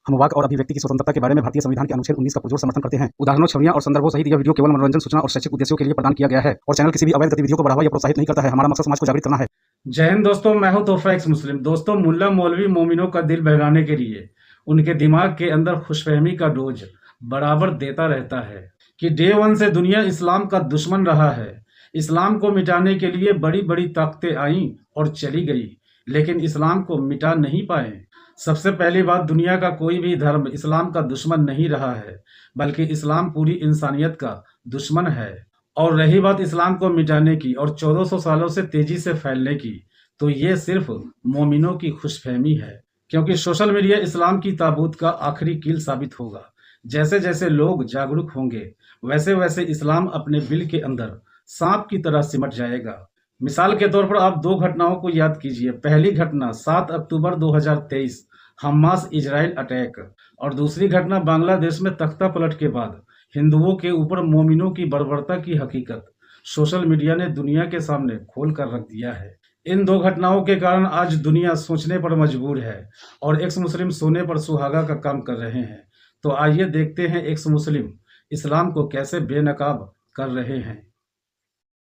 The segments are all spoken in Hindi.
हम वाक और अभिव्यक्ति की स्वतंत्रता के बारे में भारतीय संविधान के अनुच्छेद 19 का पुरजोर समर्थन करते हैं। उदाहरणों, छवियां और संदर्भों सहित यह वीडियो केवल मनोरंजन, सूचना और शैक्षिक उद्देश्यों के लिए प्रदान किया गया है और चैनल किसी भी अवैध गतिविधियों को बढ़ावा या प्रोत्साहित नहीं करता है। हमारा मकसद समाज को जागृत करना है। जय हिंद दोस्तों, मैं हूं तोहफा एक्स मुस्लिम। दोस्तों, मुल्ला मौलवी मोमिनों का दिल बहलाने के लिए उनके दिमाग के अंदर खुशफहमी का डोज बराबर देता रहता है कि डे वन से दुनिया इस्लाम का दुश्मन रहा है। इस्लाम को मिटाने के लिए बड़ी बड़ी ताकतें आईं और चली गई, लेकिन इस्लाम को मिटा नहीं पाए। सबसे पहली बात, दुनिया का कोई भी धर्म इस्लाम का दुश्मन नहीं रहा है, बल्कि इस्लाम पूरी इंसानियत का दुश्मन है। और रही बात इस्लाम को मिटाने की और 1400 सालों से तेजी से फैलने की, तो ये सिर्फ मोमिनों की खुशफहमी है, क्योंकि सोशल मीडिया इस्लाम की ताबूत का आखिरी कील साबित होगा। जैसे जैसे लोग जागरूक होंगे, वैसे वैसे इस्लाम अपने बिल के अंदर सांप की तरह सिमट जाएगा। मिसाल के तौर पर आप दो घटनाओं को याद कीजिए। पहली घटना 7 अक्टूबर 2023 हमास इजराइल अटैक, और दूसरी घटना बांग्लादेश में तख्ता पलट के बाद हिंदुओं के ऊपर मोमिनों की बर्बरता की हकीकत सोशल मीडिया ने दुनिया के सामने खोल कर रख दिया है। इन दो घटनाओं के कारण आज दुनिया सोचने पर मजबूर है और एक्स मुस्लिम सोने पर सुहागा का काम कर रहे हैं। तो आइए देखते हैं एक्स मुस्लिम इस्लाम को कैसे बेनकाब कर रहे हैं।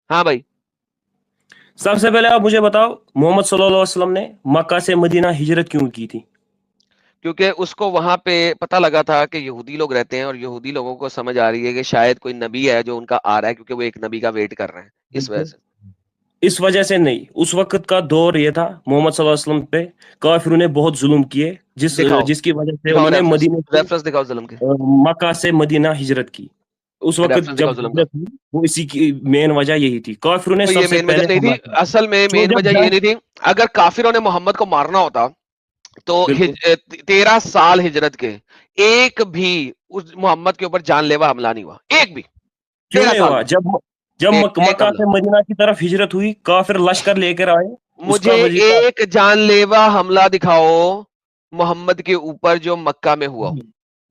हाँ भाई, सबसे पहले आप मुझे बताओ, मोहम्मद सल्लल्लाहु अलैहि वसल्लम ने मक्का से मदीना हिजरत क्यों की थी? क्योंकि उसको वहां पे पता लगा था कि यहूदी लोग रहते हैं और यहूदी लोगों को समझ आ रही है कि शायद कोई नबी है जो उनका आ रहा है, क्योंकि वो एक नबी का वेट कर रहे हैं। इस वजह से इस वजह से नहीं, उस वक्त का दौर ये था, मोहम्मद सल्लल्लाहु अलैहि वसल्लम पे काफिरों ने बहुत जुल्म किए, जिसकी वजह से उन्होंने मदीना रेफरेंस दिखाओ जुल्म के। मक्का से मदीना हिजरत की। उस वक्त जब वो इसी की मेन वजह यही थी। काफिरों ने सबसे पहले नहीं थी, असल में मेन वजह ये नहीं थी। अगर काफिरों ने मोहम्मद को मारना होता तो 13 साल हिजरत के एक भी उस मोहम्मद के ऊपर जानलेवा हमला नहीं हुआ, एक भी। क्यों नहीं हुआ? जब मक्का से मदीना की तरफ हिजरत हुई, काफिर लश्कर लेकर आए। मुझे एक जानलेवा हमला दिखाओ मोहम्मद के ऊपर जो मक्का में हुआ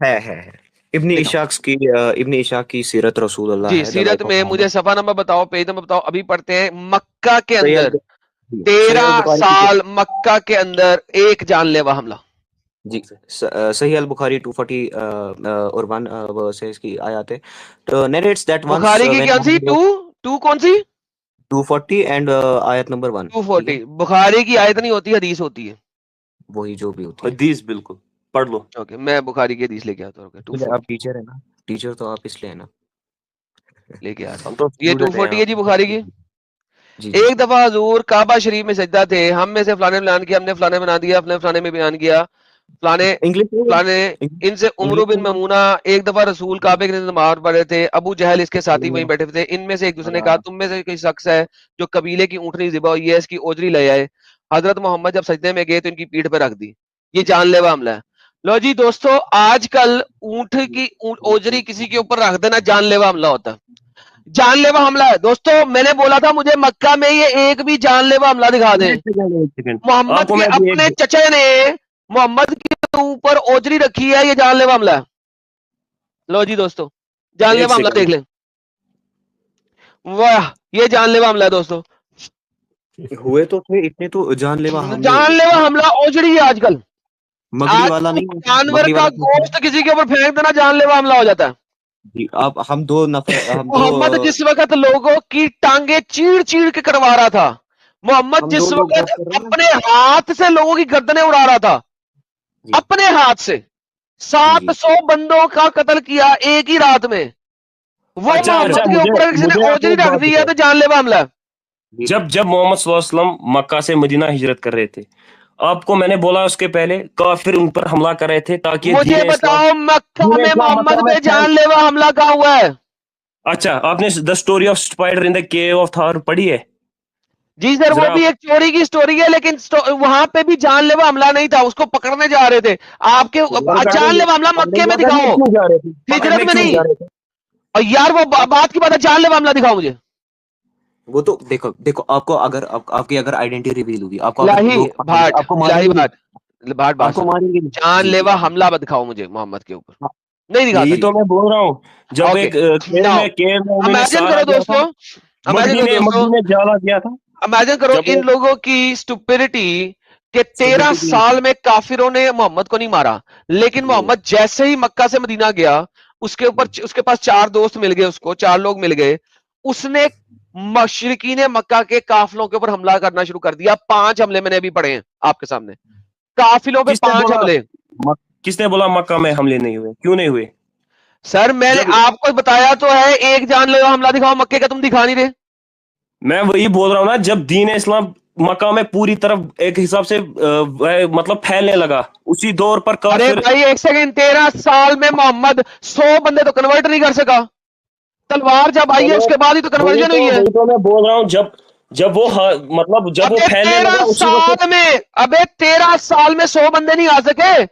है। इब्ने इशाक की सीरत रसूलुल्लाह जी, सीरत में मुझे सफा नंबर बताओ, पेज नंबर बताओ। अभी पढ़ते हैं, मक्का के अंदर 13 साल मक्का के अंदर एक जानलेवा हमला। जी, सही अल बुखारी 240 और 1 वर्सेस की आयत है। तो नरेट्स दैट वंस बुखारी की कौन सी 2 कौन सी 240 एंड आयत नंबर 1 240। बुखारी की आयत नहीं होती, हदीस होती है। वही जो भी होती है, हदीस बिल्कुल पढ़ लो। ओके, मैं बुखारी की हदीस लेके आता हूं। आप टीचर है ना, टीचर तो आप इसलिए है ना, लेके आता हूं। ये 240 है जी बुखारी की। एक दफा हुजूर काबा शरीफ में सजदा थे, हम में से फलाने बयान किया, हमने फलाने बना दिया, अपने फलाने में बयान किया, फलाने इनसे उमर बिन ममूना। एक दफा रसूल काबे के नमाज पढ़ रहे थे, अबू जहल इसके साथी वहीं बैठे थे। इनमें से एक दूसरे ने कहा, तुम में से कोई शख्स है जो कबीले की ऊँटनी ज़िबा हुई है, इसकी ओजरी ले आए। हजरत मोहम्मद जब सजदे में गए तो इनकी पीठ पर रख दी। ये जानलेवा हमला है। लो जी दोस्तों, आजकल ऊँट की ओजरी किसी के ऊपर रख देना जानलेवा हमला होता है। जानलेवा हमला है दोस्तों। मैंने बोला था मुझे मक्का में ये एक भी जानलेवा हमला दिखा दे। मोहम्मद के अपने चचे ने मोहम्मद के ऊपर ओजरी रखी है, ये जानलेवा हमला है। लो जी दोस्तों, जानलेवा हमला देख लें। वाह, ये जानलेवा हमला है दोस्तों। हुए तो थे इतने, तो जानलेवा हमला ओजरी है आजकल। मगरी वाला नहीं, जानवर का गोश्त किसी के ऊपर फेंक देना जानलेवा हमला हो जाता है जी। अब हम दो मोहम्मद जिस वक्त लोगों की टांगे चीड़ चीड़ के करवा रहा था, मोहम्मद जिस वक्त अपने हाथ से लोगों की गर्दनें उड़ा रहा था, अपने हाथ से 700 बंदों का कत्ल किया एक ही रात में। वो मोहम्मद के ऊपर किसी ने ओजरी रख दी है तो जानलेवा हमला। जब मोहम्मद सल्लल्लाहु अलैहि वसल्लम मक्का से मदीना हिजरत कर रहे थे, आपको मैंने बोला उसके पहले काफिर उन पर हमला कर रहे थे ताकि मुझे बताओ मक्का में मोहम्मद पे जानलेवा हमला कहाँ हुआ है? अच्छा, आपने the story of spider in the cave of Thor पढ़ी है? जी सर, वो भी एक चोरी की स्टोरी है, लेकिन वहां पे भी जानलेवा हमला नहीं था, उसको पकड़ने जा रहे थे। आपके जानलेवा हमला मक्के में दिखाओ, हिजरत में नहीं। और यार वो बात की बात है, जानलेवा हमला दिखाओ मुझे। वो तो देखो आपको अगर आपकी अगर आइडेंटिटी रिवील होगी, आपको मारेंगे। जानलेवा हमला दिखाओ मुझे मोहम्मद के ऊपर। नहीं दिखाता। यही तो मैं बोल रहा हूँ। जब एक इमेजिन करो दोस्तों, जाला किया था। इमेजिन करो इन लोगों की स्टुपिडिटी कि 13 साल में काफिरों ने मोहम्मद को नहीं मारा, लेकिन मोहम्मद जैसे ही मक्का से मदीना गया, उसके ऊपर उसके पास 4 दोस्त मिल गए, उसको 4 लोग मिल गए, उसने मशरिकीन मक्का के काफिलों के ऊपर हमला करना शुरू कर दिया। 5 हमले मैंने अभी पढ़े हैं आपके सामने, काफिलों पे 5 हमले। किसने बोला मक्का में हमले नहीं हुए? क्यों नहीं हुए? सर मैंने आपको बताया तो है, एक जानलेवा हमला दिखाओ मक्के का, तुम दिखा नहीं रहे। मैं वही बोल रहा हूँ ना, जब दीन इस्लाम मक्का में पूरी तरफ एक हिसाब से मतलब फैलने लगा, उसी दौर पर अरे भाई एक सेकंड, 13 साल में मोहम्मद 100 बंदे तो कन्वर्ट नहीं कर सका। तलवार जब आई है उसके बाद ही तो कन्वर्जन हुई है। तो मैं बोल रहा हूँ जब वो मतलब जब वो फैलने लगा उसी वक्त। अबे 13 साल में 100 बंदे नहीं आ सके।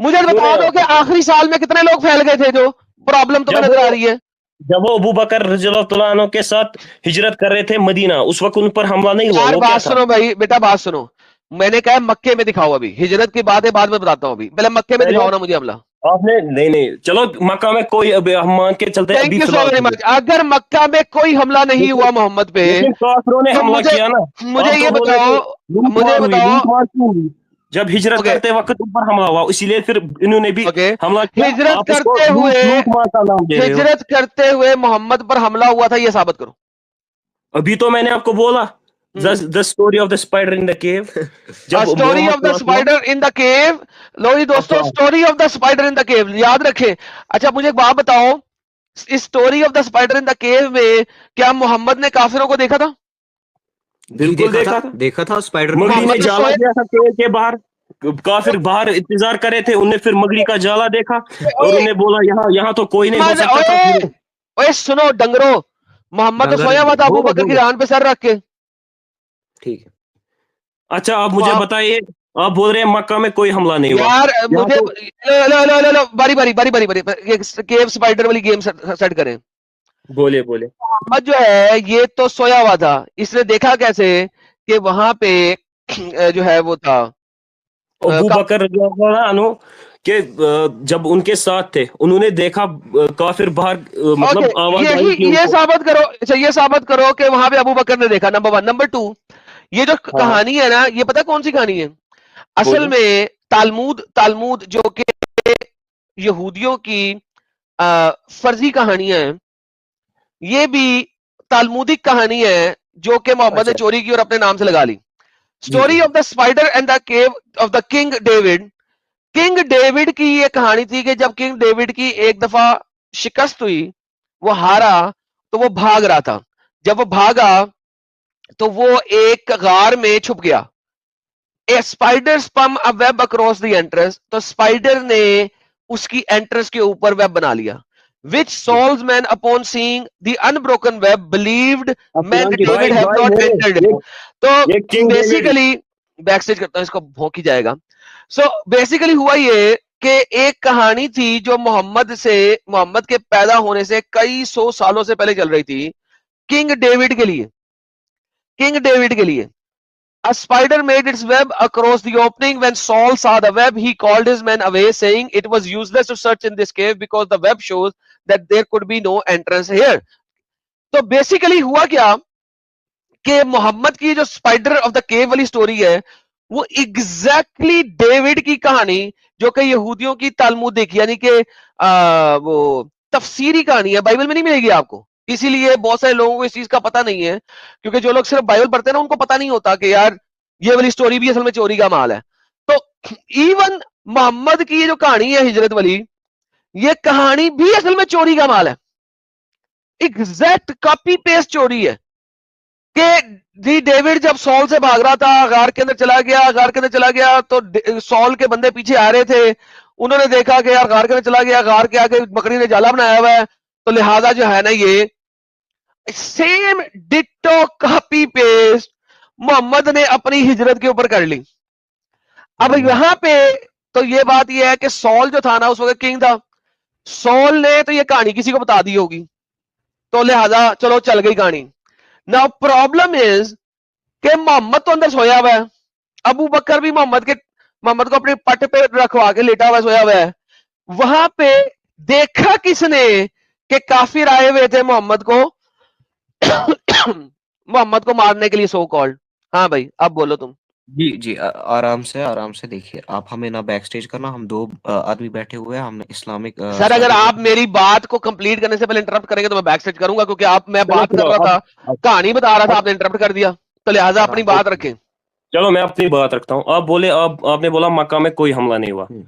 मुझे बता दो कि आखिरी साल में कितने लोग फैल गए थे, जो प्रॉब्लम तुम्हें नजर आ रही है। जब वो अबू बकर रज़ियल्लाहु अन्हु के साथ हिजरत कर रहे थे मदीना, उस वक्त उन पर हमला नहीं हुआ। यार बात सुनो भाई, बेटा बात सुनो, मैंने कहा मक्के में दिखाओ, अभी हिजरत की बात है बाद में बताता हूँ, अभी पहले मक्के में दिखाओ ना मुझे हमला। आपने नहीं चलो मक्का में कोई, अभी हम मान के चलते हैं, thank you so very much. अगर मक्का में कोई हमला नहीं हुआ मोहम्मद पे, काफिरों ने हमला किया ना, मुझे ये बताओ, जब हिजरत करते वक्त ऊपर हमला हुआ, इसीलिए फिर इन्होंने भी हमला किया। हिजरत करते हुए मोहम्मद पर हमला हुआ था, ये साबित करो। अभी तो मैंने आपको बोला the story of the spider in the cave. Story of the spider in the cave. लो जी दोस्तों, story of the spider in the cave याद रखें। अच्छा मुझे एक बात बताओ, इस story of the spider in the cave में क्या मोहम्मद ने काफिरों को देखा था? बिल्कुल देखा था। स्पाइडर ने जाला दिया था केव के बाहर, काफिर बाहर इंतजार कर रहे थे, उन्हें फिर मगरी का जाला देखा और उन्हें बोला यहाँ तो कोई नहीं हो सकता था। ओए सुनो डंगरो, मोहम्मद तो सोया हुआ था अबू बकर की रान पे सर रख के। ठीक है, अच्छा आप मुझे बताइए, आप बोल रहे हैं मक्का में कोई हमला नहीं हुआ यार, मुझे लो बारी केव स्पाइडर वाली गेम सेट करें। बोले मोहम्मद जो है ये तो सोया हुआ था, इसने देखा कैसे कि वहां पे जो है वो था अबू बकर रज़ियल्लाहु के जब उनके साथ थे, उन्होंने देखा काफिर बाहर, मतलब आवाज आई कि ये साबित करो। अच्छा ये साबित करो कि वहां पे अबू बकर ने देखा, नंबर 1। नंबर 2, ये जो कहानी है ना, ये पता कौन सी कहानी है? असल में तालमूद जो कि यहूदियों की फर्जी कहानियां हैं, ये भी तालमुदिक कहानी है जो कि मोहम्मद ने चोरी की और अपने नाम से लगा ली। Story of the spider and the cave of the king David. King David की ये कहानी थी कि जब किंग डेविड की एक दफा शिकस्त हुई, वो हारा, तो वो भाग रहा था। जब वो भागा तो वो एक गार में छुप गया। A spider spun a web across the entrance, तो स्पाइडर ने उसकी एंट्रेंस के ऊपर वेब बना लिया। Which Saul's men upon seeing the unbroken web believed meant David have not entered it. तो बेसिकली बैकस्टेज करता हूं, इसको भौंक ही जाएगा। सो बेसिकली हुआ ये कि एक कहानी थी जो मोहम्मद के पैदा होने से कई 100 सालों से पहले चल रही थी, किंग डेविड के लिए। A spider made its web across the opening. When Saul saw the web, he called his men away, saying it was useless to search in this cave because the web shows that there could be no entrance here. तो बेसिकली हुआ क्या कि मोहम्मद की जो स्पाइडर ऑफ द केव वाली स्टोरी है, वो एग्जैक्टली डेविड की कहानी, जो कि यहूदियों की तालमुदिक यानी कि वो तफसीरी कहानी है, बाइबल में नहीं मिलेगी आपको। इसीलिए बहुत सारे लोगों को इस चीज का पता नहीं है, क्योंकि जो लोग सिर्फ बाइबल पढ़ते हैं ना, उनको पता नहीं होता कि यार ये वाली स्टोरी भी असल में चोरी का माल है। तो इवन मोहम्मद की ये जो कहानी है हिजरत वाली, ये कहानी भी असल में चोरी का माल है। एग्जैक्ट कॉपी पेस्ट चोरी है कि डेविड जब सॉल से भाग रहा था, गार के अंदर चला गया तो सॉल के बंदे पीछे आ रहे थे, उन्होंने देखा कि यार गार के अंदर चला गया, गार के आगे बकरी ने जाला बनाया हुआ है, तो लिहाजा जो है ना, ये same ditto copy paste Mohammad ने अपनी हिजरत के ऊपर कर ली। अब यहां पे तो ये बात ये है कि सॉल जो था ना, उस वक्त किंग था, सॉल ने तो ये कहानी किसी को बता दी होगी, तो लिहाजा चलो चल गई कहानी। नाउ प्रॉब्लम इज कि मोहम्मद तो अंदर सोया हुआ है, अबू बकर भी मोहम्मद को अपने पट पे रखवा के लेटा हुआ सोया हुआ है। वहां पे देखा किसने कि काफिर आए हुए थे मोहम्मद को मारने के लिए, सो कॉल्ड। हाँ भाई अब बोलो तुम। जी आराम से देखिए, आप हमें ना बैक स्टेज करना, हम 2 आदमी बैठे हुए हैं, हमने इस्लामिक सर अगर स्टडी आप मेरी बात को कंप्लीट करने से पहले इंटरप्ट करेंगे तो मैं बैक स्टेज करूंगा, क्योंकि मैं चलो बात कर चलो रहा था, अब कहानी बता रहा था, अब आपने इंटरप्ट कर दिया, तो लिहाजा अपनी आराम बात रखें। चलो मैं अपनी बात रखता हूँ। आप बोले, आपने बोला मक्का में कोई हमला नहीं हुआ। हुँ,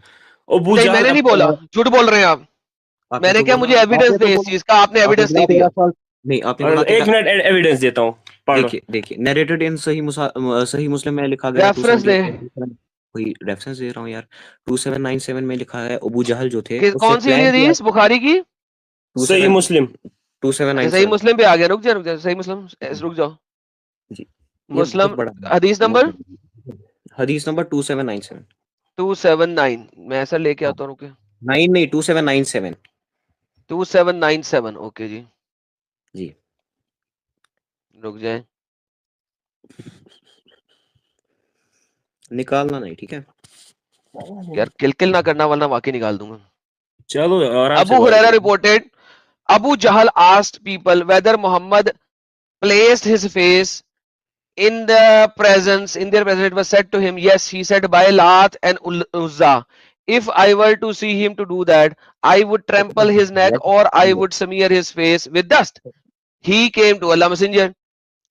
अबू नहीं जहल मैंने नहीं बोला, झूठ बोल रहे हैं आप। आपने मैंने तो क्या, बोला मुझे एविडेंस आपने तो दे इस बोला चीज का, आपने आपने एविडेंस बोला नहीं कि दिया। नहीं, आपने बोला कि एक मिनट एविडेंस देता हूँ, पढ़ लो। देखिए नैरेटेड इन सही मुस्लिम में लिखा गया है रेफरेंस दे, 278, वही रेफरेंस दे रहा हूँ यार, 2797 में लिखा है अबू जहल जो थे उससे कौन सी वाली प्लान किया। हदीस, बुखारी की? सही 27 मुस्लिम। अच्छा सही 2797 मुस्लिम पे आ गया, रुक जा सही मुस्लिम, रुक जाओ। जी, ये बहुत मुस्लिम बड़ा हदीस नोट नंबर कर, हदीस नंबर 2797, 279, मैं ऐसा लेके हाँ आता हूँ, रुके। 9 नहीं 2797 2797, ओके जी, जी। रुक जाए। निकालना नहीं, ठीक है। यार किल ना करना वरना वाकई निकाल दूंगा। चलो आराम से Abu बात Huraira करो। reported, Abu Jahl asked people whether Muhammad placed his face in their presence. It was said to him, yes. He said, by Lat and Uzza, if I were to see him to do that, I would trample his neck or I would smear his face with dust. He came to Allah Messenger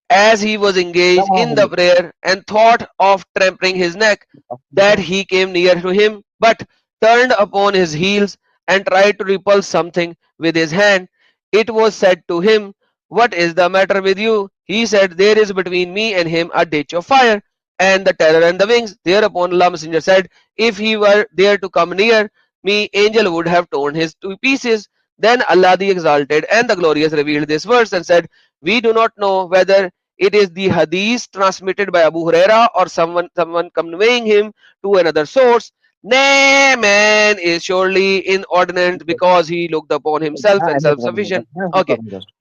as he was engaged in the prayer and thought of trampling his neck, that he came near to him, but turned upon his heels and tried to repulse something with his hand. It was said to him, what is the matter with you? He said, there is between me and him a ditch of fire and the terror and the wings. Thereupon Allah Messenger said, if he were there to come near me, angel would have torn his to pieces. Then Allah the Exalted and the Glorious revealed this verse and said, we do not know whether it is the hadith transmitted by Abu Huraira or someone conveying him to another source. Nay, man is surely inordinate because he looked upon himself and self-sufficient. Okay.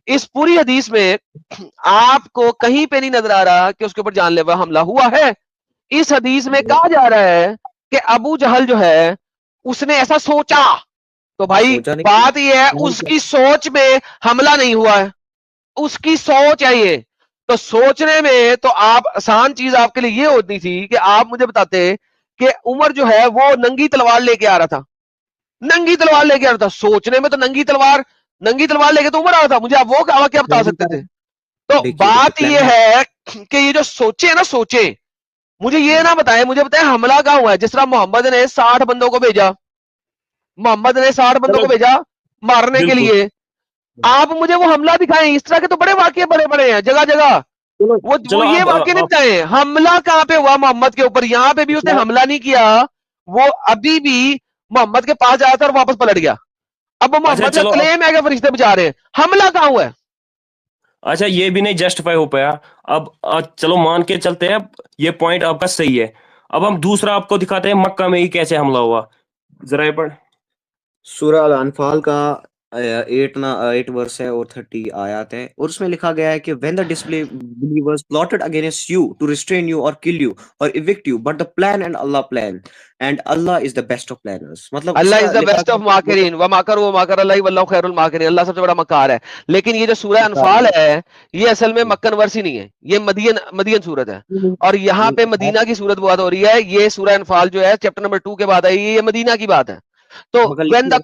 इस पूरी हदीस में आपको कहीं पे नहीं नजर आ रहा कि उसके ऊपर जानलेवा हमला हुआ है। इस हदीस में कहा जा रहा है कि अबू जहल जो है उसने ऐसा सोचा, तो भाई सोचा नहीं, बात यह है उसकी सोच में हमला नहीं हुआ है, उसकी सोच है ये। तो सोचने में तो आप आसान चीज आपके लिए ये होती थी कि आप मुझे बताते कि उमर जो है वो नंगी तलवार लेके आ रहा था, नंगी तलवार लेके आ रहा था। सोचने में तो नंगी तलवार लेके तो उमर आ रहा था, मुझे आप वो क्या बता सकते थे? तो देखिए बात ये प्लान है कि ये जो सोचे है ना, सोचे, मुझे ये ना बताएं, मुझे बताएं हमला कहां हुआ है। जिस तरह मोहम्मद ने 60 बंदों को भेजा, मोहम्मद ने 60 बंदों चलो को भेजा मारने के बिल्कुल। लिए, आप मुझे वो हमला दिखाएं। इस तरह के तो बड़े वाकये बड़े बड़े हैं जगह जगह, चलो वो चलो ये वाकये नहीं बताए। हमला कहां पे हुआ मोहम्मद के ऊपर? यहां पे भी उसने हमला नहीं किया, वो अभी भी मोहम्मद के पास आया था और वापस पलट गया। अब वो अच्छा मोहम्मद का चलो अब क्लेम है कि फरिश्ते बचा रहे हैं, हमला कहां हुआ है? अच्छा ये भी नहीं जस्टिफाई हो पाया। अब चलो मान के चलते हैं, ये पॉइंट आपका सही है। अब हम दूसरा आपको दिखाते हैं मक्का में ही कैसे हमला हुआ। जरा ये पढ़। सूरह अल अनफाल का 8 वर्स है और 30 आयत है, और उसमें लिखा गया है कि when the disbelievers plotted against you to restrain you or kill you or evict you, but the plan and Allah plan, and Allah is the best of planners। मतलब अल्लाह इसका इज द लिखा बेस्ट ऑफ माकिरीन व माकर व माकर अल्लाह वल्लाहु खैरुल माकिरीन। अल्लाह सबसे बड़ा मकार है। लेकिन ये जो सूरह अनफाल है ये असल में मक्कन वर्सी नहीं है, ये मदियन सूरत है, और यहाँ पे मदीना की सूरत बात हो रही है। ये सूरह अनफाल जो है चैप्टर नंबर 2 के बाद आई, ये मदीना की बात है। तो मगर व्हेन द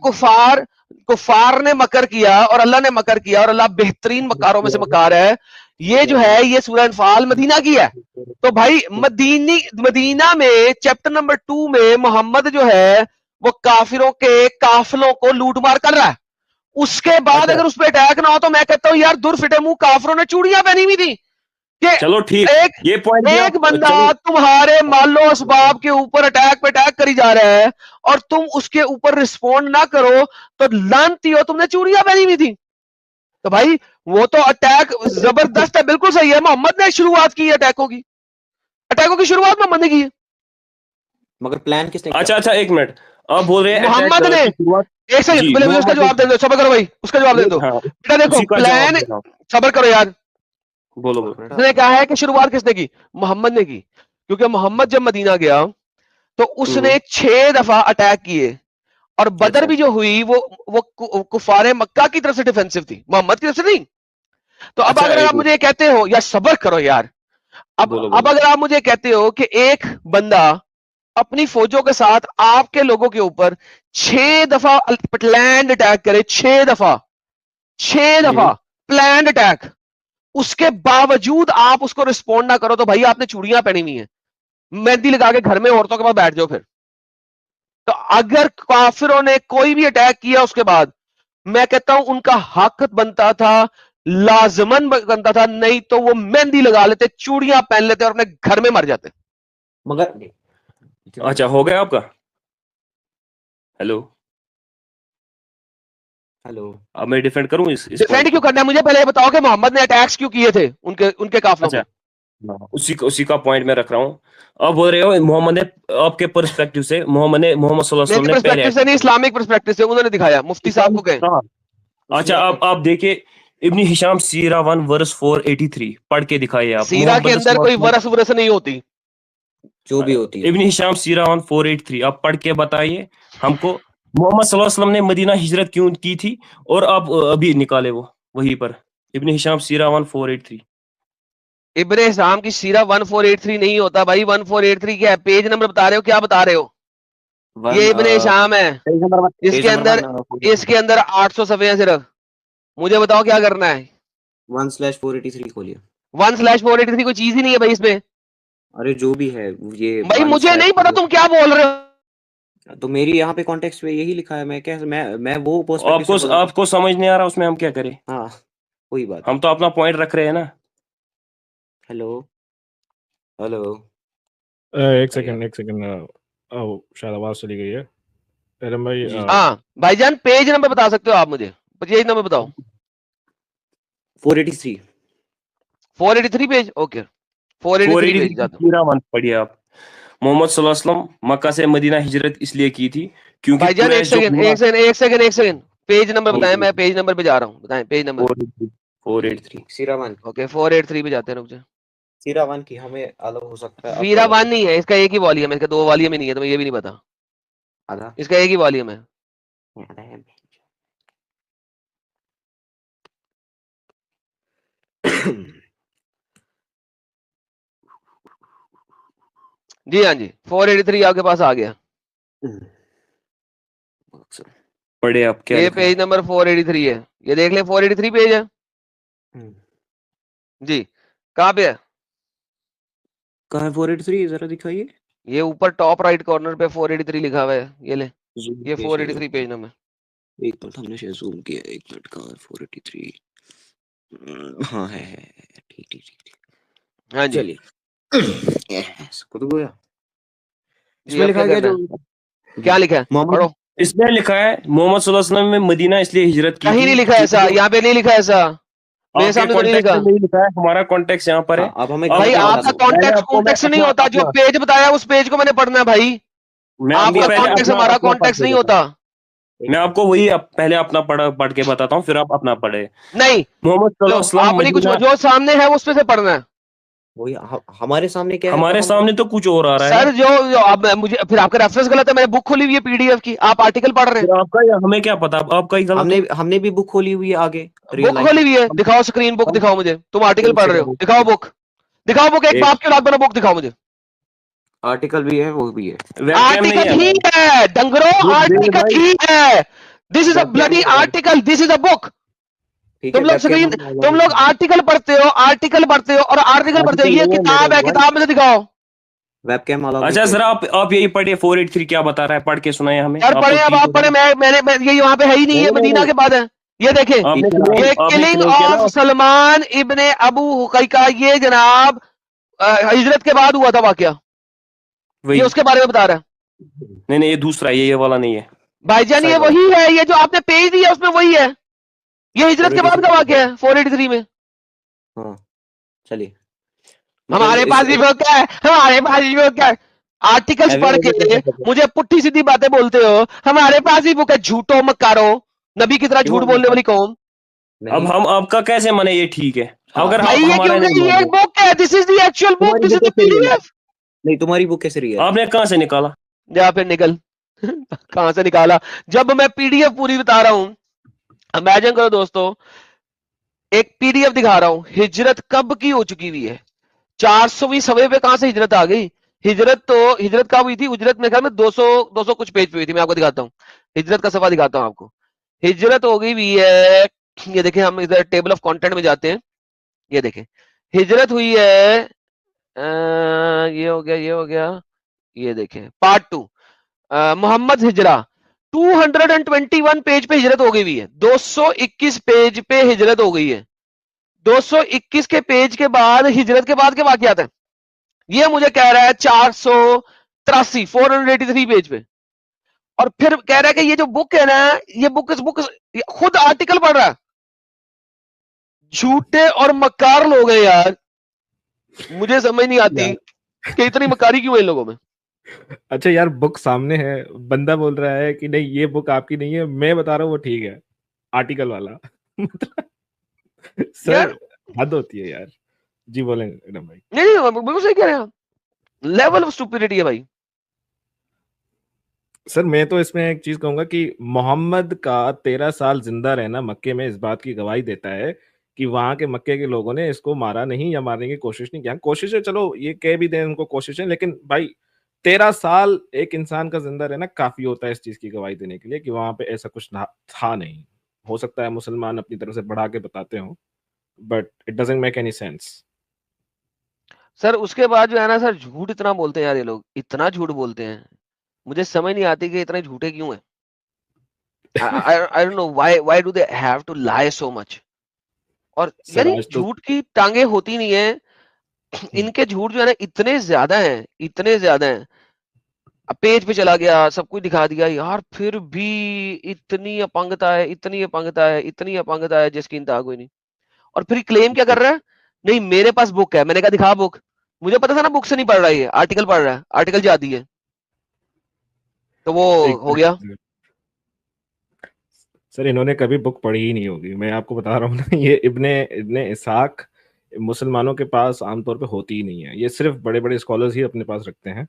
कुफार ने मकर किया और अल्लाह ने मकर किया, और अल्लाह बेहतरीन मकारों में से मकार है, ये जो है ये सूरह अनफाल मदीना की है। तो भाई मदीना में चैप्टर नंबर 2 में मोहम्मद जो है वो काफिरों के काफिलों को लूट मार कर रहा है। उसके बाद अच्छा अगर उस पर अटैक ना हो तो मैं कहता हूं यार दूर फिटे मुंह काफिरों ने चूड़ियां पहनी हुई थी कि चलो ठीक, एक ये पॉइंट भी एक आप बंदा चलो तुम्हारे मालो असबाब के ऊपर अटैक पे अटैक करी जा रहा है और तुम उसके ऊपर रिस्पॉन्ड ना करो तो लानती हो, तुमने चूड़ियां पहनी हुई थी। तो भाई वो तो अटैक जबरदस्त है, बिल्कुल सही है, मोहम्मद ने शुरुआत की अटैकों की शुरुआत मोहम्मद ने की है। मगर प्लान किसने किया? अच्छा एक मिनट, आप बोल रहे हैं मोहम्मद ने, अटैक की शुरुआत। एक सेकंड जी पहले मुझे उसका मोहम्मद जवाब दे दो, सबर करो भाई, उसका जवाब दे दो हाँ बेटा। देखो उसी का जवाब प्लान, दे रहा हूँ। सबर करो यार। बोलो बोलो। उसने कहा है कि शुरुआत किसने की? मोहम्मद ने की, क्योंकि मोहम्मद जब मदीना गया तो उसने 6 दफा अटैक किए, और बदर अच्छा भी जो हुई वो कुफारे मक्का की तरफ से डिफेंसिव थी, मोहम्मद की तरफ से नहीं। तो अब अच्छा अगर एक आप मुझे कहते हो यार सबर करो यार, अब अगर आप मुझे कहते हो कि एक बंदा अपनी फौजों के साथ आपके लोगों के ऊपर 6 दफा प्लान्ड अटैक करे, 6 दफा प्लान्ड अटैक, उसके बावजूद आप उसको रिस्पॉन्ड ना करो, तो भाई आपने चूड़ियां पहनी हुई हैं, मेहंदी लगा के घर में औरतों के पास बैठ जाओ फिर। तो अगर काफिरों ने कोई भी अटैक किया उसके बाद, मैं कहता हूं उनका हक बनता था, लाजमन बनता था, नहीं तो वो मेहंदी लगा लेते, चूड़ियां पहन लेते और अपने घर में मर जाते। मगर अच्छा, हो गया आपका? हेलो हेलो, अब मैं डिफेंड करूं इस डिफेंड पॉइंट क्यों को? करना है? मुझे पहले बताओ कि मोहम्मद ने अटैक्स क्यों किए थे उनके काफिलों अच्छा, पे। उसी का पॉइंट मैं रख रहा हूँ। अब बोल रहे हो मोहम्मद ने, आपके पर्सपेक्टिव से मोहम्मद सल्लल्लाहु अलैहि वसल्लम मेरे ने पहले पर्सपेक्टिव से नहीं, इस्लामिक पर्सपेक्टिव से उन्होंने दिखाया, मुफ्ती साहब को कहें। कहा। अच्छा, आप देखिए इब्न हिशाम सीरा 1 वर्स 483 पढ़ के दिखाइए आप। सीरा के अंदर कोई वरस वरस नहीं होती, जो भी होती है। इब्न हिशाम सीरा 1 483 आप पढ़ के बताइए हमको, मोहम्मद सल्लल्लाहु अलैहि वसल्लम ने मदीना हिजरत क्यों की थी, और आप अभी निकाले वो वहीं पर इब्न हिशाम सीरा 1 483। इब्ने हिशाम की सीरा 1483 नहीं होता भाई। 1483 क्या है? पेज नंबर बता रहे हो, क्या बता रहे हो? ये इब्ने हिशाम है, इसके अंदर 800 सफ़े हैं सिर्फ। मुझे बताओ क्या करना है? 1/483 खोलिए। 1/483 कोई चीज ही नहीं है भाई इसमें। अरे जो भी है ये भाई मुझे नहीं पता तुम क्या बोल रहे हो। तो मेरी यहाँ पे कॉन्टेक्स्ट में यही लिखा है। मैं वो पर्सपेक्टिव से आपको समझ नहीं आ रहा, उसमें हम क्या करें? हाँ, कोई बात। हम तो अपना पॉइंट रख रहे हैं ना। हेलो हेलो, एक सेकंड शायद आवाज चली गई है। एरम भाई हाँ भाईजान, पेज नंबर बता सकते हो आप मुझे? पेज नंबर बताओ। 483 483 पेज, ओके 483 पेज जाता हूं। पूरा वन पढ़िए आप। मोहम्मद सल्लल्लाहु अलैहि वसल्लम मक्का से मदीना हिजरत इसलिए की थी क्योंकि भाईजान एक सेकंड पेज नंबर बताएं, मैं पेज नंबर पे जा रहा हूँ, बताएं पेज नंबर। 483 सीरा 1, ओके 483 पे जाते हैं, रुक जा। सीरा 1 की हमें अलग हो सकता है। वीरा 1 नहीं है, इसका एक ही वॉल्यूम है, इसका 2 वॉल्यूम ही नहीं है, तुम्हें ये भी नहीं पता। आधा इसका एक ही वॉल्यूम है। आधा है। जी हाँ जी, 483 आपके पास आ गया। पढ़े आप क्या ये लिखा है? पेज नंबर 483 है, ये देख लें 483 पेज है जी। कहाँ पे है? कहाँ है 483? जरा दिखाइए। ये ऊपर टॉप राइट कॉर्नर पे 483 लिखा हुआ है, ये ले, ये 483 पेज नंबर। एक मिनट, हमने शायद जूम किया। एक मिनट, कहाँ है 483? हाँ है ठीक ठीक ठीक। हाँ जी, चलिए खुद गया। इसमें लिखा गया जो क्या लिखा है पढ़ो। इसमें लिखा है मोहम्मद सल्लल्लाहु अलैहि वसल्लम ने मदीना इसलिए हिजरत की कहीं थी। नहीं लिखा ऐसा, यहाँ पे नहीं लिखा ऐसा, मेरे सामने तो नहीं लिखा। नहीं लिखा है, हमारा कॉन्टेक्स्ट यहाँ पर है। अब हमें भाई आपका कॉन्टेक्स्ट नहीं होता, जो पेज बताया उस पेज को मैंने पढ़ना है भाई। आपका कॉन्टेक्स्ट हमारा कॉन्टेक्स्ट नहीं होता। मैं आपको वही पहले अपना पढ़ के बताता हूँ, फिर आप अपना पढ़े। नहीं, मोहम्मद सल्लल्लाहु अलैहि वसल्लम आपने कुछ जो सामने है उस पे से पढ़ना है। वही हमारे सामने क्या है? हमारे सामने तो कुछ और आ रहा है सर जो अब मुझे फिर आपका रेफरेंस गलत है। मैंने बुक खोली हुई है पीडीएफ की, आप आर्टिकल पढ़ रहे हैं। आपका या हमें क्या पता, आपका ही गलत। हमने भी बुक खोली हुई है आगे। बुक खोली हुई है, दिखाओ स्क्रीन बुक दिखाओ मुझे। तुम आर्टिकल पढ़ रहे हो, दिखाओ बुक, दिखाओ बुक। एक बाप के औलाद बना बुक दिखाओ मुझे। आर्टिकल भी है, वो भी है। आर्टिकल ही है डंगरो, आर्टिकल ही है। This is a bloody article, this is a book. तुम लोग आर्टिकल पढ़ते हो, आर्टिकल पढ़ते हो और आर्टिकल पढ़ते हो। ये किताब है, किताब में से दिखाओ। वेबकैम वाला। अच्छा सर, आप यही पढ़िए 483 क्या बता रहा है, पढ़ के सुनाए हमें। यार पढ़े, अब आप पढ़े। मैंने ये यहाँ पे है ही नहीं है, मदीना के बाद है। ये देखें, ये किलिंग ऑफ सलमान इब्ने अबू हुकैका, ये जनाब हिजरत के बाद हुआ था वाकया। ये उसके बारे में बता रहा है। नहीं, ये दूसरा, ये वाला नहीं है भाईजान, ये वही है, ये जो आपने पेज दिया उसमें वही है। ये हिजरत के बाद का वाकया है 483 में। हाँ चलिए, हमारे पास भी वो क्या है, हमारे पास भी वो क्या है। आर्टिकल्स पढ़ के मुझे पुट्ठी सीधी बातें बोलते हो। हमारे पास भी बुक है, झूठो मक्कारो, नबी की तरह झूठ बोलने वाली कौम। अब हम आपका कैसे माने ये ठीक है? अगर भाई ये क्यों नहीं, ये बुक है, this is the actual book, this is the PDF. नहीं, तुम्हारी बुक कैसे रही है? आपने कहां से निकाला? जा फिर निकल कहां से निकाला? जब मैं पीडीएफ पूरी बता रहा हूं, इमेजिन करो दोस्तों, एक पीडीएफ दिखा रहा हूं, हिजरत कब की हो चुकी हुई है, 400वीं सवे पे कहां से हिजरत आ गई? हिजरत कब हुई थी? हिजरत मेरे ख्याल में 200 कुछ पेज पे हुई थी। मैं आपको दिखाता हूँ, हिजरत का सफा दिखाता हूँ आपको। हिजरत हो गई हुई है, ये देखें, हम इधर टेबल ऑफ कंटेंट में जाते हैं, ये देखें हिजरत हुई है, ये हो गया, ये हो गया, ये देखें पार्ट 2 मोहम्मद हिजरा 221 पेज पे हिजरत हो गई हुई है, 221 पेज पे हिजरत हो गई है। 221 के पेज के बाद हिजरत के बाद के वाकयात है, ये मुझे कह रहा है 483 पेज पे, और फिर कह रहा है कि ये जो बुक है ना, ये बुक खुद आर्टिकल पढ़ रहा है। झूठे और मक्कार लोग हैं यार, मुझे समझ नहीं आती कि इतनी मक्कारी क्यों है इन लोगों में। अच्छा यार, बुक सामने है, बंदा बोल रहा है कि नहीं ये बुक आपकी नहीं है, मैं बता रहा हूँ वो ठीक है, आर्टिकल वाला। सर हद होती है यार। जी बोलें एकदम भाई। नहीं बिल्कुल सही कह रहे हैं आप, लेवल ऑफ स्टुपिडिटी है भाई। सर मैं तो इसमें एक चीज कहूंगा कि मोहम्मद का 13 साल जिंदा रहना मक्के में इस बात की गवाही देता है कि वहां के मक्के के लोगों ने इसको मारा नहीं या मारने की कोशिश नहीं किया। कोशिश है, चलो ये कह भी दें उनको कोशिश है, लेकिन भाई 13 साल एक इंसान का जिंदा रहना काफी होता है इस चीज की गवाही देने के लिए कि वहां पे ऐसा कुछ था नहीं। हो सकता है मुसलमान अपनी तरफ से बढ़ा के बताते हो, but it doesn't make any sense. Sir उसके बाद जो है ना सर, झूठ इतना बोलते हैं यार ये लोग, इतना झूठ बोलते हैं, मुझे समझ नहीं आती कि इतने झूठे क्यों हैं। I don't know why do they have to lie so much। और सर यानी आज तो झूठ की टांगे होती नहीं है, इनके झूठ जो है ना इतने ज्यादा हैं, इतने ज्यादा हैं। अब पेज पे चला गया, सब कुछ दिखा दिया यार, फिर भी इतनी अपंगता है, इतनी अपंगता है, इतनी अपंगता है जिसकी इंतहा कोई नहीं। और फिर क्लेम क्या कर रहा है, नहीं मेरे पास बुक है। मैंने कहा दिखा बुक, मुझे पता था ना बुक से नहीं पढ़ रहा है, आर्टिकल पढ़ रहा है, आर्टिकल जाती है, तो वो हो गया। सर इन्होंने कभी बुक पढ़ी ही नहीं होगी, मैं आपको बता रहा हूँ ना। ये इब्ने इसाक मुसलमानों के पास आमतौर पे होती ही नहीं है, ये सिर्फ बड़े बड़े स्कॉलर्स ही अपने पास रखते हैं,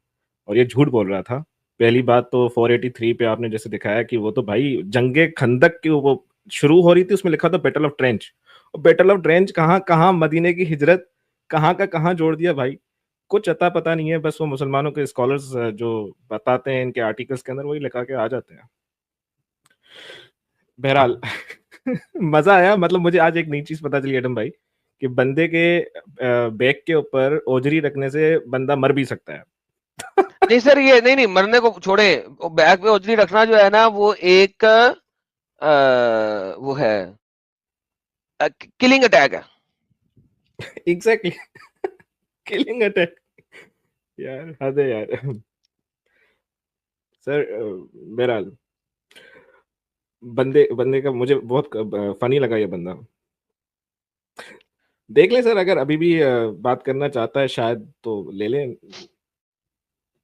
और ये झूठ बोल रहा था। पहली बात तो 483 पे आपने जैसे दिखाया कि वो तो भाई जंगे खंदक की वो शुरू हो रही थी, उसमें लिखा था बैटल ऑफ ट्रेंच, और बैटल ऑफ ट्रेंच कहाँ कहाँ मदीने की हिजरत कहाँ का कहाँ जोड़ दिया भाई, कुछ अता पता नहीं है। बस वो मुसलमानों के स्कॉलर्स जो बताते हैं इनके आर्टिकल्स के अंदर वही लिखा के आ जाते हैं। बहरहाल मजा आया, मतलब मुझे आज एक नई चीज पता चली एडम भाई कि बंदे के बैग के ऊपर ओजरी रखने से बंदा मर भी सकता है। नहीं सर, ये नहीं मरने को छोड़े, बैग पे ओजरी रखना जो है ना वो एक वो है किलिंग अटैक है। एग्जैक्टली किलिंग अटैक यार, हद है यार। सर बहरहाल बंदे का मुझे बहुत फनी लगा ये बंदा। देख ले सर, अगर अभी भी बात करना चाहता है शायद तो ले लें,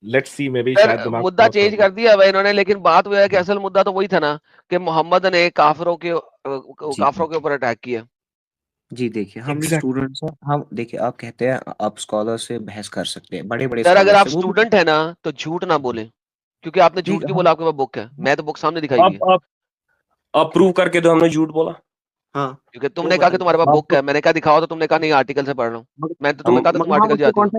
लेट्स सी, मे बी शायद दिमाग मुद्दा चेंज कर दिया भाई इन्होंने, लेकिन बात वो है कि असल मुद्दा तो वही था ना कि मोहम्मद ने काफिरों के ऊपर अटैक किया। जी देखिए, हम स्टूडेंट्स हैं, हम देखिए आप कहते हैं आप स्कॉलर से बहस कर सकते हैं, बड़े बड़े सर अगर आप से, वो भी- स्टूडेंट है ना तो झूठ ना बोले, क्योंकि आपने जी, झूठ क्यों हम- बोला, आपके पास बुक है, मैं तो बुक सामने दिखाई हुई है। आप प्रूव करके दो हमने झूठ बोला। हाँ, क्योंकि तुमने कहा कि तुम्हारे पास बुक है, मैंने कहा दिखाओ, तो तुमने कहा नहीं आर्टिकल से पढ़ रहा हूँ। मैं तो तुम्हें कहा था तुम आर्टिकल जाते हो।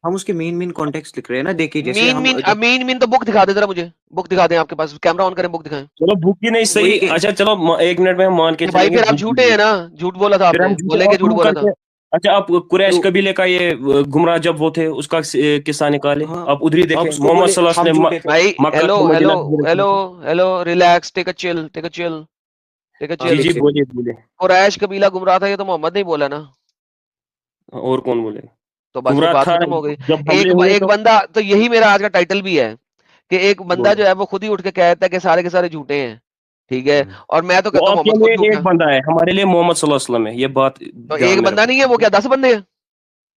हम उसके मेन कॉन्टेक्स्ट लिख रहे हैं ना। देखिए जैसे हम मीन तो बुक दिखा दे जरा, मुझे बुक दिखा दें, आपके पास कैमरा ऑन करें, बुक दिखाएं। चलो बुक ही नहीं सही, अच्छा चलो 1 मिनट में हम मान के भाई फिर आप झूठे हैं ना, झूठ बोला था आपने, बोले कि झूठ बोला था। अच्छा आप कुरैश कबीले का ये गुमराह जब वो थे उसका किस्सा निकाले, आप उधरी देखें मोहम्मद सल्लल्लाहु अलैहि वसल्लम ने भाई hello relax, take a chill, take a chill, take a chill. जी बोलिए। कुरैश कबीला गुमराह था, ये तो मोहम्मद नहीं बोला ना, और कौन बोले? तो बस बात खत्म हो गई। एक बंदा, तो यही मेरा आज का टाइटल भी है कि एक बंदा जो है वो खुद ही उठ के कहता है कि सारे के सारे झूठे हैं, ठीक है, और मैं तो कहता हूं मोहम्मद खुद एक बंदा है, हमारे लिए मोहम्मद सल्लल्लाहु अलैहि वसल्लम है, ये बात तो एक बंदा नहीं है, वो क्या 10 बंदे हैं?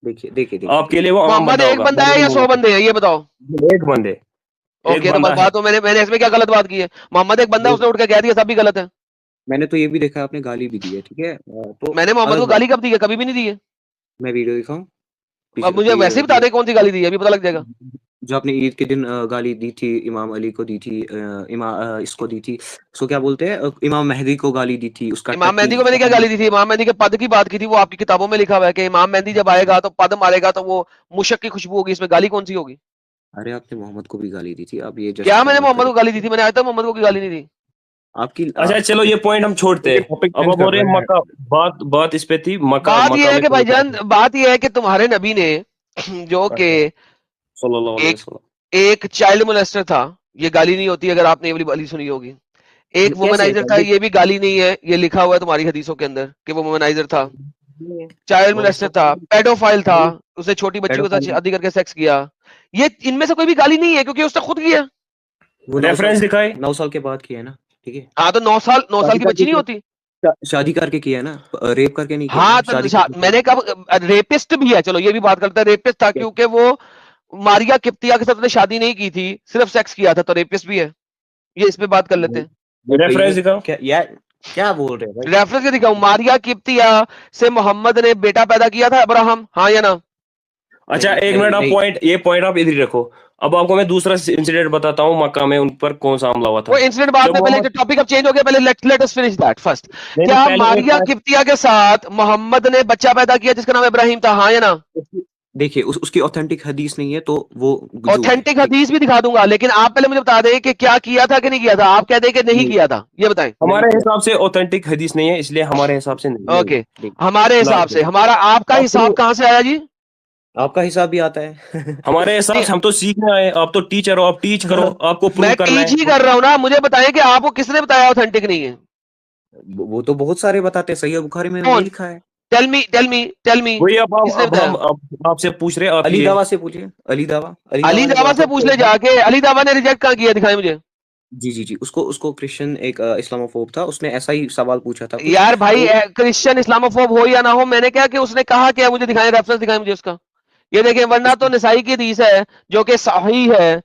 देखिए आपके लिए वो मोहम्मद एक बंदा है या 100 बंदे हैं, ये बताओ। एक बंदे। ओके, तो बात तो मैंने इसमें क्या गलत बात की है? मोहम्मद एक बंदा, उसने उठ के कह दिया, सब भी गलत है। मैंने तो ये भी देखा, आपने गाली भी दी है, ठीक है, तो मैंने मोहम्मद को गाली कब दी है? कभी भी नहीं दी है। मैं वीडियो दिखाऊं? अब मुझे वैसे ही बता दे कौन सी गाली दी है, अभी पता लग जाएगा। जो आपने ईद के दिन गाली दी थी, इमाम अली को दी थी, इसको दी थी, इसको क्या बोलते हैं, इमाम मेहदी को गाली दी थी, उसका इमाम मेहदी को मैंने क्या गाली दी थी? इमाम मेहदी के पद की बात की थी, वो आपकी किताबों में लिखा हुआ है कि इमाम मेहदी जब आएगा तो पद मारेगा तो वो मुशक की खुशबू होगी, इसमें गाली कौन सी होगी? अरे आपने मोहम्मद को भी गाली दी थी, अब ये क्या मैंने मोहम्मद को गाली दी थी? मैंने आज तक मोहम्मद को गाली नहीं दी। आपकी अच्छा चलो ये पॉइंट हम छोड़ते हैं, अब हम हो रहे हैं मक्का। बात इस पे थी मक्का। बात ये है कि भाईजान, बात ये है कि तुम्हारे नबी ने जो कि सल्लल्लाहु अलैहि वसल्लम एक चाइल्ड मोलेस्टर था, ये गाली नहीं होती अगर आपने ये वाली गाली सुनी होगी। एक वुमनाइजर था, ये भी गाली नहीं है, ये लिखा हुआ है तुम्हारी हदीसों के अंदर कि वो वुमनाइजर था, चाइल्ड मोलेस्टर था, पेडोफाइल था, उसने छोटी बच्ची के साथ शादी करके सेक्स किया। ये इनमें से कोई भी गाली नहीं है क्योंकि उसने खुद किया। रेफरेंस दिखाए, 9 साल के बाद किया है ना, ठीक है। हाँ तो 9 साल की बच्ची नहीं होती, शादी करके किया है ना, रेप करके नहीं किया। हाँ तो मैंने कहा रेपिस्ट भी है, चलो ये भी बात करते हैं, रेपिस्ट था क्योंकि वो मारिया किप्तिया के साथ उसने शादी नहीं की थी, सिर्फ सेक्स किया था, तो रेपिस्ट भी है। ये इस पे बात कर लेते हैं। रेफरेंस दिखाओ। क्या बोल रहे हैं? रेफरेंस क्या दिखाऊं? मारिया किप्तिया से मोहम्मद ने बेटा पैदा किया था, अब्राहम, हाँ या ना? अच्छा एक मिनट, आप पॉइंट आप इधर ही रखो। अब आपको मैं दूसरा इंसिडेंट बताता हूँ मक्का में उन पर कौन सा हमला हुआ था। वो इंसिडेंट बाद में, पहले जो टॉपिक अब चेंज हो गया, पहले let us finish that first. क्या मारिया किप्तिया के साथ मोहम्मद ने बच्चा पैदा किया जिसका नाम इब्राहिम था, हाँ या ना? देखिए उसकी ऑथेंटिक हदीस नहीं है तो वो ऑथेंटिक हदीस भी दिखा दूंगा, लेकिन आप पहले मुझे बता दें कि क्या किया था कि नहीं किया था। आप कहते हैं कि नहीं किया था, ये बताएं। हमारे हिसाब से ऑथेंटिक हदीस नहीं है, इसलिए हमारे हिसाब से नहीं। ओके, हमारे हिसाब से, हमारा आपका हिसाब कहाँ से आया जी? आपका हिसाब भी आता है हमारे हिसाब से हम तो सीखने आए, आप तो टीचर हो, आप टीच करो, आपको प्रूव करना है। मैं टीच ही कर रहा हूँ ना, मुझे बताएं कि आपको किसने बताया ऑथेंटिक नहीं है? वो तो बहुत सारे बताते हैं, सही बुखारी में नहीं लिखा है। टेल मी वही अब आपसे पूछ रहे हैं। अली दावा से पूछिए, अली दावा से पूछ ले जाके। अली दावा ने रिजेक्ट कहाँ किया, दिखाएं मुझे। जी उसको क्रिश्चियन एक इस्लामोफोब था, उसने ऐसा ही सवाल पूछा था। यार भाई क्रिश्चियन इस्लामोफोब हो या ना हो, मैंने क्या कि उसने कहा क्या, मुझे दिखाएं, रेफरेंस दिखाएं मुझे उसका। ये देखें, वरना तो निसाई की हदीस है जो कि सही है,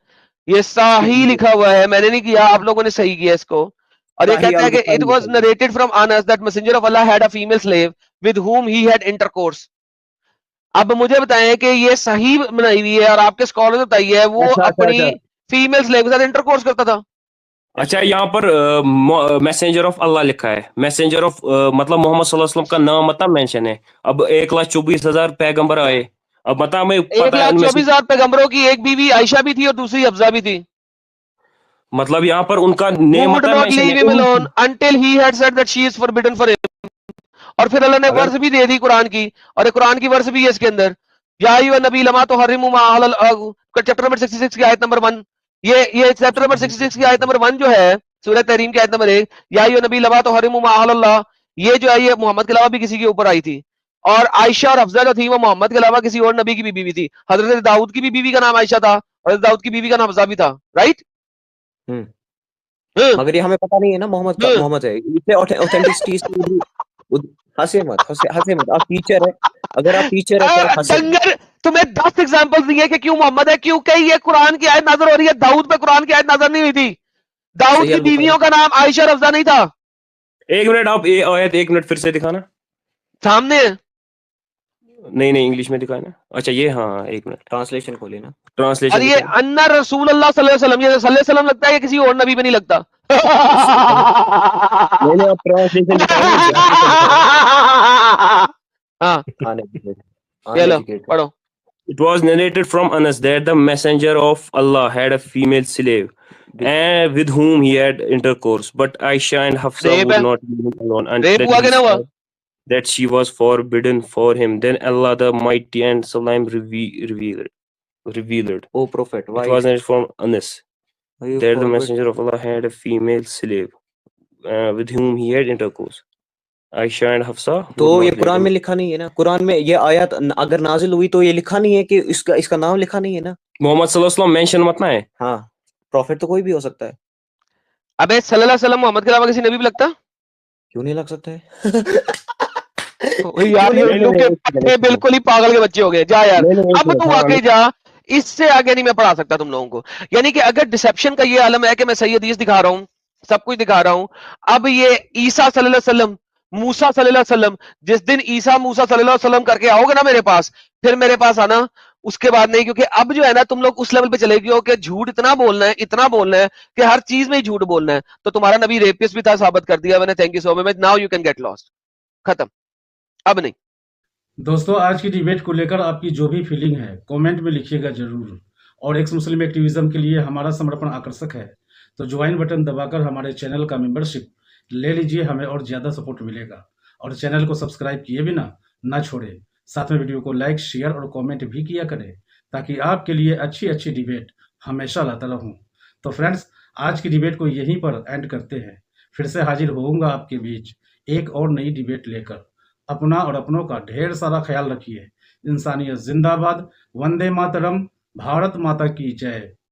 ये सही लिखा हुआ है, मैंने नहीं किया, आप लोगों ने सही किया इसको। और ये कहता है कि it was narrated from Anas that messenger of Allah had a female slave with whom he had intercourse। अब मुझे बताएं कि ये सही बनाई हुई है और आपके स्कॉलर ने बताई है वो अपनी फीमेल स्लेव के साथ इंटरकोर्स करता था। अच्छा यहाँ पर मैसेंजर ऑफ अल्लाह लिखा है, मैसेंजर ऑफ मतलब मोहम्मद सल्लल्लाहु अलैहि वसल्लम का नाम मतलब मेंशन है। अब 1,24,000 पैगंबर आए, अब बता मैं 1,24,000 पैगंबरों की एक बीवी आयशा भी थी और दूसरी हफ्सा भी थी। मतलब यहाँ पर उनका name until he had said that she is forbidden for him। और फिर अल्लाह ने वर्स भी दे दी कुरान की, और कुरान की वर्स भी है इसके अंदर, या अय्युहा नबी लमा तुहर्रिमू मा अहल चैप्टर नंबर 66 की आयत नंबर 1। ये चैप्टर नंबर 66 की आयत नंबर 1 जो है सूरह तहरीम की आयत नंबर 1, या अय्युहा नबी लमा तुहर्रिमू मा अहल्लल्लाह, ये जो है ये मोहम्मद के अलावा भी किसी के ऊपर आई थी। और आयशा और हफ्सा जो थी वो मोहम्मद के अलावा किसी और नबी की भी बीवी थी। हजरत दाऊद की भी बीवी का नाम आयशा था और दाऊद की बीवी का नाम हफ्सा भी था, राइट? मगर ये हमें पता नहीं है ना मोहम्मद है, इससे ऑथेंटिसिटी हंसे मत, आप टीचर है, अगर आप टीचर है तुम्हें 10 एग्जांपल्स दिए कि क्यों मोहम्मद है, क्योंकि ये कुरान की आयत नजर हो रही है, दाऊद पे कुरान की आयत नजर नहीं हुई थी, दाऊद की बीवियों का नाम आयशा और हफ्सा नहीं था। एक मिनट, आप आयत 1 मिनट फिर से दिखाना, सामने है। नहीं इंग्लिश में दिखाना। अच्छा ये, हाँ 1 मिनट ट्रांसलेशन खोले ना, ट्रांसलेशन। और ये अन्ना रसूल अल्लाह सल्लल्लाहु अलैहि वसल्लम, ये सल्लल्लाहु अलैहि वसल्लम लगता है कि किसी और नबी पे नहीं लगता। नहीं आप ट्रांसलेशन पढ़ो। It was narrated from Anas that the messenger of Allah had a female slave and with whom he had intercourse, but Aisha and Hafsa would not leave him alone until that she was forbidden for him. Then Allah the Mighty and Sublime revealed. O Prophet, why? It was narrated from Anas that the messenger of Allah had a female slave with whom he had intercourse. Ayesha and Hafsa. तो ये कुरान में लिखा नहीं है ना, कुरान में ये आयत अगर नाजिल हुई तो ये लिखा नहीं है कि इसका नाम लिखा नहीं है ना, मोहम्मद सल्लल्लाहु अलैहि वसल्लम मेंशन मत ना है। हाँ, प्रॉफिट तो कोई भी हो सकता है। अबे सल्लल्लाहु अलैहि वसल्लम मोहम्मद के अलावा किसी नबी भी लगता? क्यों नहीं लग सकता है? यार ये लोग के बिल्कुल ही पागल के बच्चे हो गए। जा यार, अब तू आगे जा, इससे आगे नहीं मैं पढ़ा सकता तुम लोगों को। यानी कि अगर डिसेप्शन का ये आलम है कि मैं सही हदीस दिखा रहा हूँ, सब कुछ दिखा रहा हूँ, अब ये ईसा सल्लल्लाहु अलैहि वसल्लम, मूसा सल्लल्लाहु अलैहि वसल्लम, जिस दिन ईसा मूसा सल्लल्लाहु अलैहि वसल्लम करके आओगे ना मेरे पास, फिर मेरे पास आना, उसके बाद नहीं, क्योंकि अब जो है ना तुम लोग उस लेवल पे चले गए हो कि झूठ इतना बोलना है कि हर चीज में ही झूठ बोलना है। तो तुम्हारा नबी रेपिस्ट भी था, साबित कर दिया मैंने, thank you so much, now you can get lost, खत्म, अब नहीं। दोस्तों आज की डिबेट को लेकर आपकी जो भी फीलिंग है कमेंट में लिखिएगा जरूर। और एक्स मुस्लिम एक्टिविज्म के लिए हमारा समर्पण आकर्षक है, तो ज्वाइन बटन दबाकर हमारे चैनल का मेंबरशिप ले लीजिए, हमें और ज्यादा सपोर्ट मिलेगा। और चैनल को सब्सक्राइब किए बिना ना छोड़े, साथ में वीडियो को लाइक शेयर और कमेंट भी किया करें, ताकि आपके लिए अच्छी अच्छी डिबेट हमेशा लाता रहूं। तो फ्रेंड्स आज की डिबेट को यहीं पर एंड करते हैं, फिर से हाजिर होऊंगा आपके बीच एक और नई डिबेट लेकर। अपना और अपनों का ढेर सारा ख्याल रखिए। इंसानियत जिंदाबाद, वंदे मातरम, भारत माता की जय।